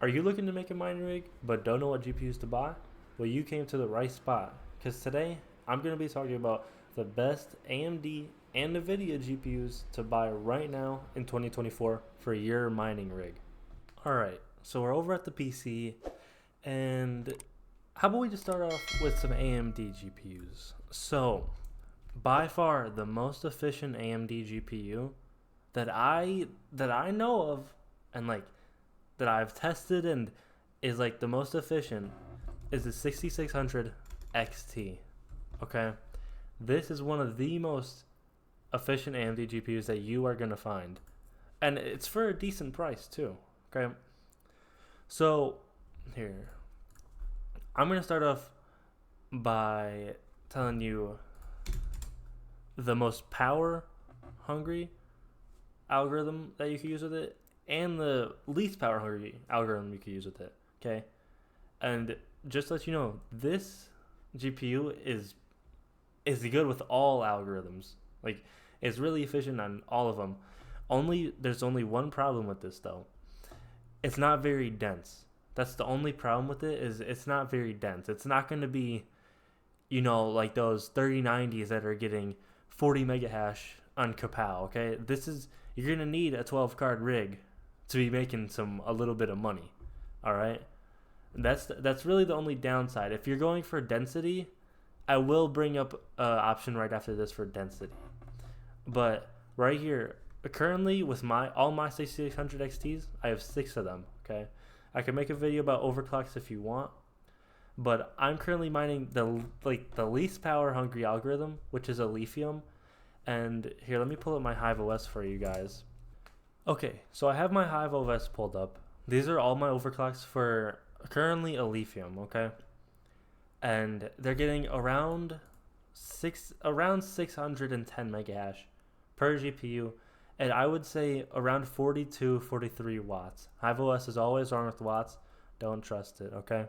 Are you looking to make a mining rig but don't know what GPUs to buy? Well, you came to the right spot, because today I'm going to be talking about the best AMD and Nvidia GPUs to buy right now in 2024 for your mining rig. Alright, so we're over at the PC, and how about we just start off with some AMD GPUs. So, by far the most efficient AMD GPU that I know of, and like that I've tested and is like the most efficient, is the 6600 XT. Okay, this is one of the most efficient AMD GPUs that you are gonna find, and it's for a decent price too. Okay, so here I'm gonna start off by telling you the most power hungry algorithm that you can use with it, and the least power hungry algorithm you can use with it. Okay, and just to let you know, this GPU is good with all algorithms. Like, it's really efficient on all of them. There's only one problem with this though. It's not very dense. That's the only problem with it, is it's not very dense. It's not going to be, like those 3090s that are getting 40 mega hash on Kapow. Okay, you're going to need a 12 card rig to be making a little bit of money. All right, that's really the only downside. If you're going for density, I will bring up an option right after this for density. But right here, currently with all my 6600 XTs, I have 6 of them. Okay, I can make a video about overclocks if you want, but I'm currently mining the least power hungry algorithm, which is ALEPHIUM. And here, let me pull up my Hive OS for you guys. Okay, so I have my Hive OS pulled up. These are all my overclocks for currently ALEPHIUM. Okay, and they're getting around 610 mega hash per GPU, and I would say around 42-43 watts. Hive OS is always wrong with watts. Don't trust it. Okay,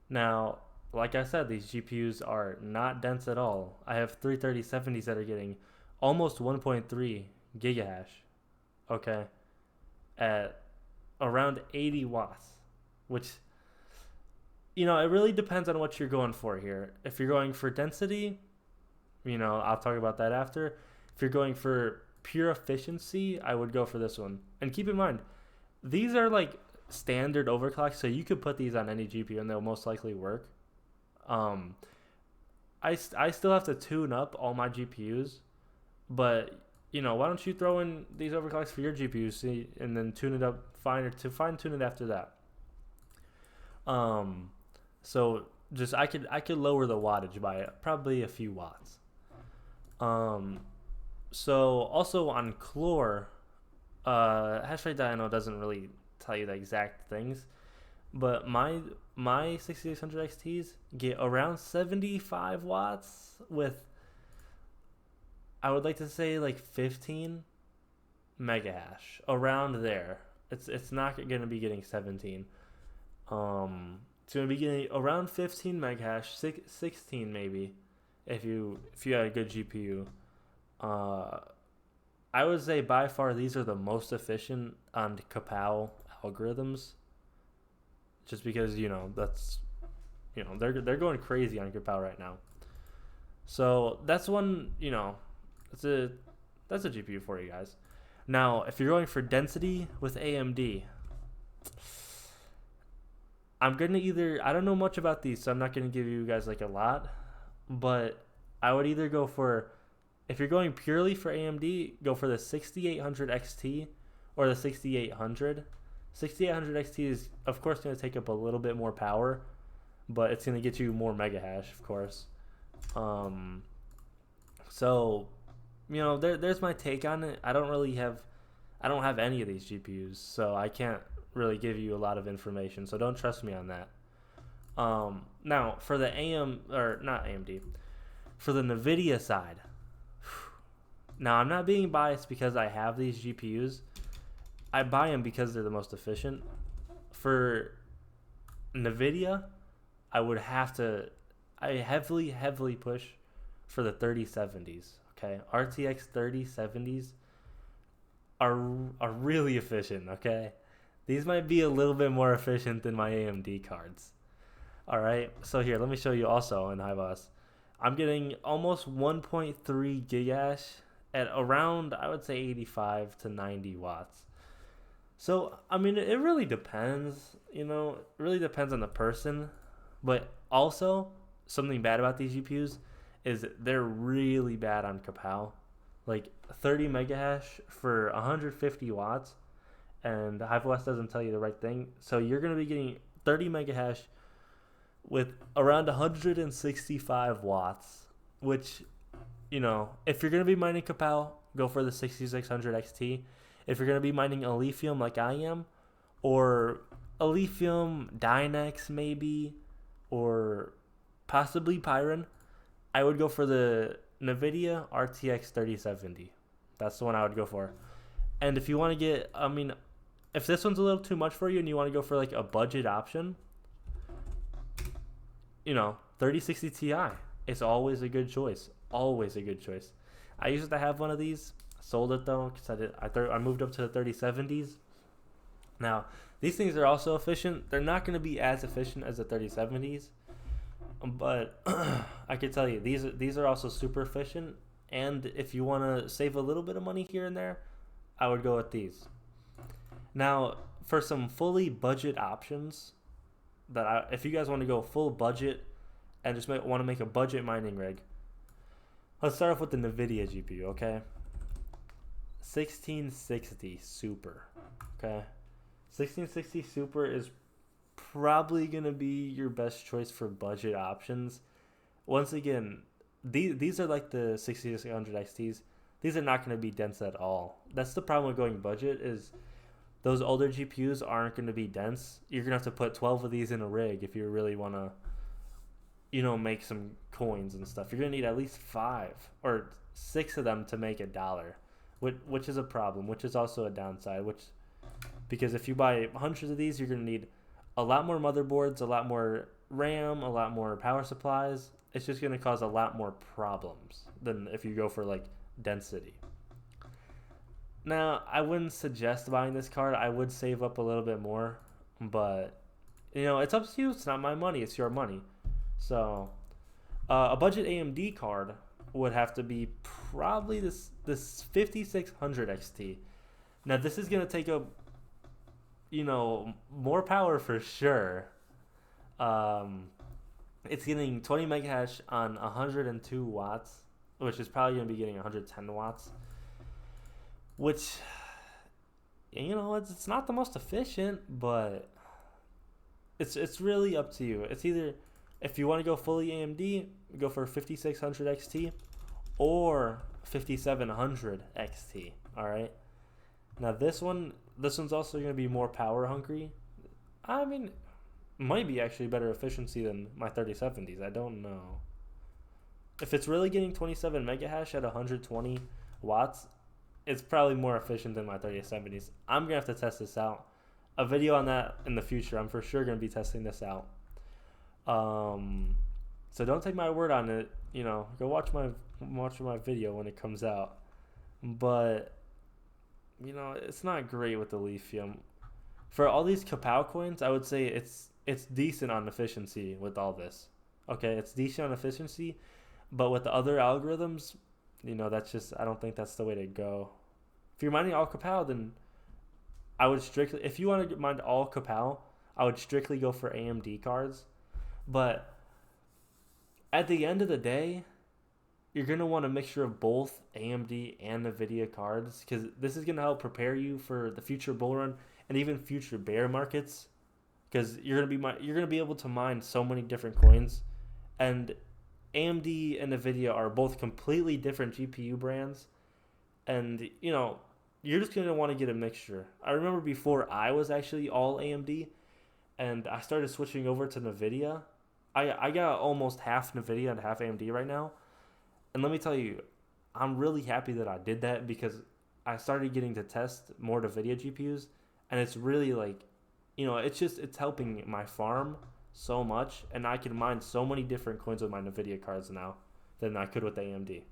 now, like I said, these GPUs are not dense at all. I have 33070s that are getting almost 1.3 gigahash. Okay, at around 80 watts, which, it really depends on what you're going for here. If you're going for density, I'll talk about that after. If you're going for pure efficiency, I would go for this one. And keep in mind, these are like standard overclocks, so you could put these on any GPU and they'll most likely work. I still have to tune up all my GPUs, but why don't you throw in these overclocks for your GPUs, and then tune it up, fine tune it after that. So just I could lower the wattage by probably a few watts. So also on Clore, HashRaptor I know doesn't really tell you the exact things, but my 6600 XTs get around 75 watts with, I would like to say, like 15 mega hash, around there. It's not going to be getting 17. It's going to be getting around 15 mega hash, 16 maybe, if you had a good GPU. I would say by far these are the most efficient on Kapow algorithms, just because that's they're going crazy on Kapow right now. So that's one, that's a GPU for you guys. Now, if you're going for density with AMD, I don't know much about these, so I'm not going to give you guys like a lot, but I would either go for, if you're going purely for AMD, go for the 6800 XT or the 6800. 6800 XT is, of course, going to take up a little bit more power, but it's going to get you more mega hash, of course. So, there's my take on it. I don't have any of these GPUs, so I can't really give you a lot of information, so don't trust me on that. Now, for the for the Nvidia side, now I'm not being biased because I have these GPUs. I buy them because they're the most efficient. For Nvidia, I heavily push for the 3070s. Okay, RTX 3070s are really efficient. Okay, these might be a little bit more efficient than my AMD cards. All right, so here, let me show you also in HiVos. I'm getting almost 1.3 gigahash at around, I would say 85 to 90 watts. So, I mean, it really depends, you know, it really depends on the person. But also, something bad about these GPUs is they're really bad on Kapow. Like 30 megahash for 150 watts, and HiVos doesn't tell you the right thing. So you're going to be getting 30 megahash with around 165 watts, which, you know, if you're going to be mining Kapow, go for the 6600 XT. If you're going to be mining ALEPHIUM like I am, or ALEPHIUM, Dynex maybe, or possibly Pyron, I would go for the Nvidia RTX 3070. That's the one I would go for. And if you want to get, I mean, if this one's a little too much for you and you want to go for like a budget option, you know, 3060 Ti. It's always a good choice. Always a good choice. I used to have one of these. Sold it though because I moved up to the 3070s. Now, these things are also efficient. They're not going to be as efficient as the 3070s, but I can tell you these are also super efficient. And if you want to save a little bit of money here and there, I would go with these. Now, for some fully budget options, if you guys want to go full budget and just want to make a budget mining rig, let's start off with the Nvidia GPU, okay? 1660 Super, okay? 1660 Super is probably going to be your best choice for budget options. Once again, these are like the 6600 XTs. These are not going to be dense at all. That's the problem with going budget, is those older GPUs aren't going to be dense. You're going to have to put 12 of these in a rig if you really want to, you know, make some coins and stuff. You're going to need at least 5 or 6 of them to make $1, which is a problem, which is also a downside, because if you buy hundreds of these, you're going to need a lot more motherboards, a lot more RAM, a lot more power supplies. It's just going to cause a lot more problems than if you go for like density. Now, I wouldn't suggest buying this card. I would save up a little bit more, but you know, it's up to you. It's not my money, it's your money. So a budget AMD card would have to be probably this 5600 XT. Now, this is going to take up, you know, more power for sure. It's getting 20 megahash on 102 watts, which is probably going to be getting 110 watts, which, you know, it's not the most efficient, but it's really up to you. It's either, if you want to go fully AMD, go for 5600 XT or 5700 XT, all right? Now, this one's also going to be more power hungry. I mean, might be actually better efficiency than my 3070s. I don't know. If it's really getting 27 megahash at 120 watts, it's probably more efficient than my 3070s. I'm going to have to test this out. A video on that in the future. I'm for sure going to be testing this out. So don't take my word on it. You know, go watch my video when it comes out. But, you know, it's not great with the ALEPHIUM. For all these Kapow coins, I would say it's decent on efficiency with all this. Okay, it's decent on efficiency, but with the other algorithms, you know, that's just, I don't think that's the way to go. If you're mining all Kapow, then I would strictly, if you want to mine all Kapow, I would strictly go for AMD cards. But at the end of the day, you're going to want a mixture of both AMD and Nvidia cards, because this is going to help prepare you for the future bull run and even future bear markets, because you're going to be able to mine so many different coins. And AMD and Nvidia are both completely different GPU brands, and you know, you're just going to want to get a mixture. I remember before I was actually all AMD and I started switching over to Nvidia, I got almost half Nvidia and half AMD right now. And let me tell you, I'm really happy that I did that, because I started getting to test more Nvidia GPUs, and it's really like, you know, it's helping my farm so much, and I can mine so many different coins with my Nvidia cards now than I could with AMD.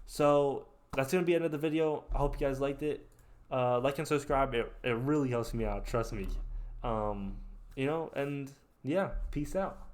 So that's going to be the end of the video. I hope you guys liked it. Like and subscribe. It really helps me out. Trust me. And yeah, peace out.